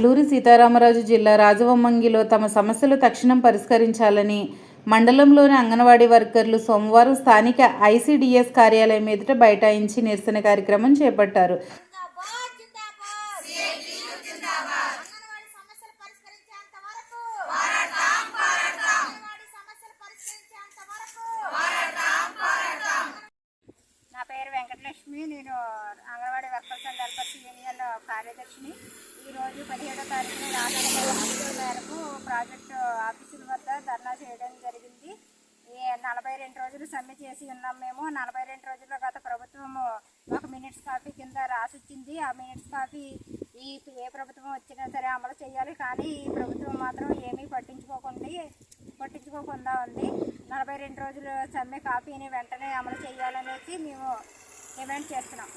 అల్లూరి సీతారామరాజు జిల్లా రాజవొమ్మంగిలో తమ సమస్యలు తక్షణం పరిష్కరించాలని మండలంలోని అంగన్వాడీ వర్కర్లు సోమవారం స్థానిక ఐసీడీఎస్ కార్యాలయం ఎదుట బైఠాయించి నిరసన కార్యక్రమం చేపట్టారు. నా పేరు వెంకటలక్ష్మి. నేను anganwadi workers and helpers union కార్యదర్శిని. ఈరోజు 17వ తారీఖున రాష్ట్ర మేరకు ప్రాజెక్టు ఆఫీసుల వద్ద ధర్నా చేయడం జరిగింది. ఈ 42 రోజులు సమ్మె చేసి ఉన్నాం. మేము 42 రోజుల్లో గత ప్రభుత్వం ఒక మినిట్స్ కాపీ కింద రాసిచ్చింది. ఆ మినిట్స్ కాపీ ఏ ప్రభుత్వం వచ్చినా సరే అమలు చేయాలి. కానీ ఈ ప్రభుత్వం మాత్రం ఏమీ పట్టించుకోకుండా ఉంది. 42 రోజులు సమ్మె కాపీని వెంటనే అమలు చేయాలనేసి మేము డిమాండ్ చేస్తున్నాం.